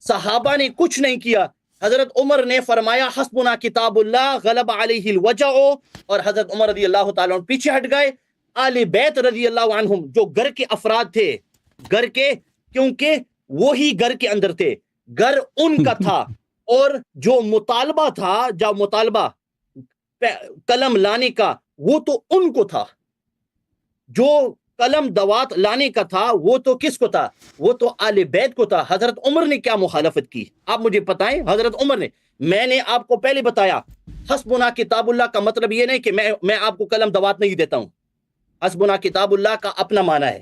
صحابہ نے کچھ نہیں کیا. حضرت عمر نے فرمایا حسبنا کتاب اللہ غلب علیہ الوجع، اور حضرت عمر رضی اللہ تعالیٰ عنہ پیچھے ہٹ گئے. آل بیت رضی اللہ عنہم جو گھر کے افراد تھے، گھر کے، کیونکہ وہی گھر کے اندر تھے، گھر ان کا تھا، اور جو مطالبہ تھا، جو مطالبہ قلم لانے کا، وہ تو ان کو تھا. جو قلم دوات لانے کا تھا وہ تو کس کو تھا؟ وہ تو آل بیت کو تھا. حضرت عمر نے کیا مخالفت کی آپ مجھے بتائیں. حضرت عمر نے، میں نے آپ کو پہلے بتایا حسبنا کتاب اللہ کا مطلب یہ نہیں کہ میں آپ کو قلم دوات نہیں دیتا ہوں. حسبنا کتاب اللہ کا اپنا معنی ہے.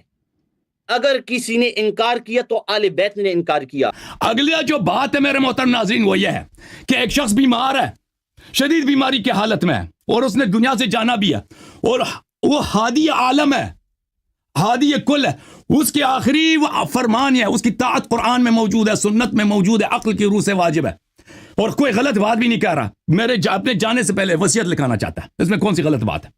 اگر کسی نے انکار کیا تو آل بیت نے انکار کیا. اگلی جو بات ہے میرے محترم ناظرین وہ یہ ہے کہ ایک شخص بیمار ہے، شدید بیماری کی حالت میں ہے، اور اس نے دنیا سے جانا بھی ہے، اور وہ ہادی عالم ہے، ہادی کل ہے. اس کی آخری وہ فرمان ہے، اس کی طاعت قرآن میں موجود ہے، سنت میں موجود ہے، عقل کی روح سے واجب ہے، اور کوئی غلط بات بھی نہیں کہہ رہا. میرے اپنے جانے سے پہلے وصیت لکھانا چاہتا ہے. اس میں کون سی غلط بات ہے؟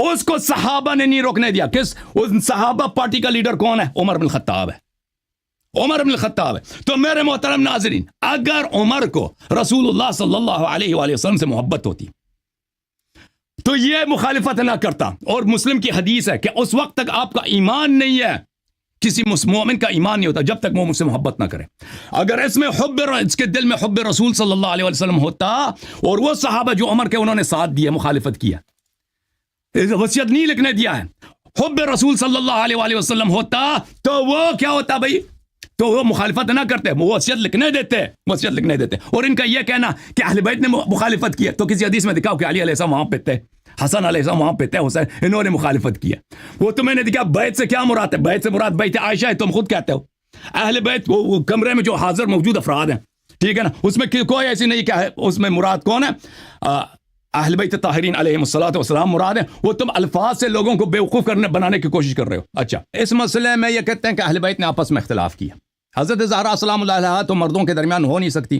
اس کو صحابہ نے نہیں روکنے دیا. کس اس صحابہ پارٹی کا لیڈر کون ہے؟ عمر بن الخطاب ہے. عمر بن الخطاب ہے. تو میرے محترم ناظرین، اگر عمر کو رسول اللہ صلی اللہ علیہ وآلہ وسلم سے محبت ہوتی تو یہ مخالفت نہ کرتا. اور مسلم کی حدیث ہے کہ اس وقت تک آپ کا ایمان نہیں ہے، کسی مومن کا ایمان نہیں ہوتا جب تک وہ مجھ سے محبت نہ کرے. اگر اس میں اس کے دل میں حب رسول صلی اللہ علیہ وسلم ہوتا، اور وہ صحابہ جو عمر کے انہوں نے ساتھ دیا، مخالفت کیا، وصیت نہیں لکھنے دیا ہے، حب رسول صلی اللہ علیہ وآلہ وسلم ہوتا تو وہ کیا ہوتا بھائی؟ تو وہ مخالفت نہ کرتے، وہ وصیت لکھنے دیتے، وصیت لکھنے دیتے. اور ان کا یہ کہنا کہ اہل بیت نے مخالفت کی ہے، تو کسی حدیث میں دکھاؤ کہ علی علیہ السلام وہاں پہ تھے، حسن علیہ السلام وہاں پہ تھے، حسین، انہوں نے مخالفت کی ہے. وہ تو میں نے دکھا. بیت سے کیا مراد ہے؟ بیت سے مراد بیت عائشہ ہے، تم خود کہتے ہو. اہل بیت وہ کمرے میں جو حاضر موجود افراد ہیں، ٹھیک ہے نا، اس میں کوئی ایسی نہیں کہ اس میں مراد کون ہے؟ اہل بیت طاہرین علیہم الصلوۃ والسلام مراد ہے. وہ تم الفاظ سے لوگوں کو بیوقوف بنانے کی کوشش کر رہے ہو. اچھا، اس مسئلے میں یہ کہتے ہیں کہ اہل بیت نے آپس میں اختلاف کیا. حضرت زہرا سلام اللہ علیہا تو مردوں کے درمیان ہو نہیں سکتی،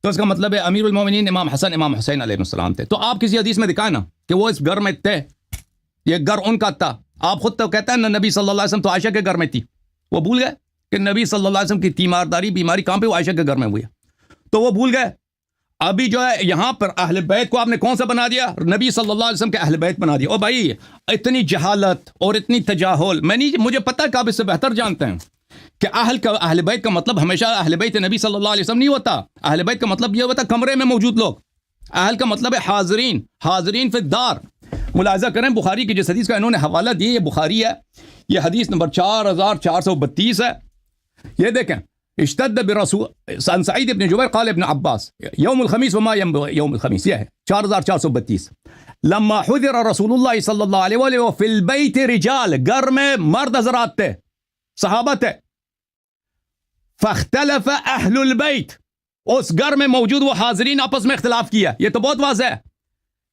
تو اس کا مطلب ہے امیر المومنین امام حسن امام حسین علیہ السلام تھے. تو آپ کسی حدیث میں دکھائیں نا کہ وہ اس گھر میں تھے، یہ گھر ان کا تھا. آپ خود تو کہتے ہیں نا نبی صلی اللہ علیہ وسلم تو عائشہ کے گھر میں تھی. وہ بھول گئے کہ نبی صلی اللہ علیہ وسلم کی تیمارداری بیماری کہاں پہ؟ وہ عائشہ کے گھر میں ہوئی ہے. تو وہ بھول گئے. ابھی جو ہے یہاں پر اہل بیت کو آپ نے کون سا بنا دیا؟ نبی صلی اللہ علیہ وسلم کے اہل بیت بنا دیا. او بھائی، اتنی جہالت اور اتنی تجاہل مجھے پتہ ہے کہ آپ اس سے بہتر جانتے ہیں کہ اہل بیت کا مطلب ہمیشہ اہل بیت نبی صلی اللہ علیہ وسلم نہیں ہوتا. اہل بیت کا مطلب یہ ہوتا کمرے میں موجود لوگ. اہل کا مطلب ہے حاضرین فی الدار. ملاحظہ کریں بخاری کی جس حدیث کا انہوں نے حوالہ دیا، یہ بخاری ہے، یہ حدیث نمبر 4432 ہے. یہ دیکھیں، اشتد برسول سعید ابن جبیر قال ابن عباس یوم الخمیس وما یوم الخمیس، یہ ہے 4432. لما حضر رسول اللہ صلی اللہ علیہ وآلہ فی البیت رجال، گھر میں مرد حضرات تھے، صحابہ تھے. فاختلف اہل البیت، اس گھر میں موجود وہ حاضرین آپس میں اختلاف کیا. یہ تو بہت واضح ہے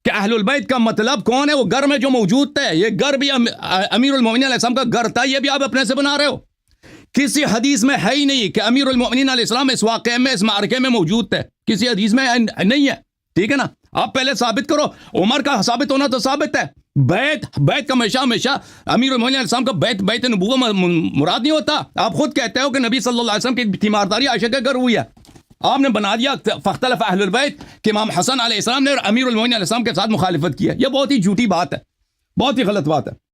کہ اہل البیت کا مطلب کون ہے؟ وہ گھر میں جو موجود تھے. یہ گھر بھی امیر المومنین علیہ السلام کا گھر تھا، یہ بھی آپ اپنے سے بنا رہے ہو. کسی حدیث میں ہے ہی نہیں کہ امیر المومنین علیہ السلام اس واقعے میں، اس معرکے میں موجود تھے. کسی حدیث میں نہیں ہے، ٹھیک ہے نا. آپ پہلے ثابت کرو. عمر کا ثابت ہونا تو ثابت ہے. بیت کا ہمیشہ امیر المومنین علیہ السلام کا بیت نبوت مراد نہیں ہوتا. آپ خود کہتے ہو کہ نبی صلی اللہ علیہ وسلم کی تیمارداری عائشہ کے گھر ہوئی ہے. آپ نے بنا دیا فاختلف اہل البیت کہ امام حسن علیہ السلام نے امیر المومنین علیہ السلام کے ساتھ مخالفت کی ہے. یہ بہت ہی جھوٹی بات ہے، بہت ہی غلط بات ہے.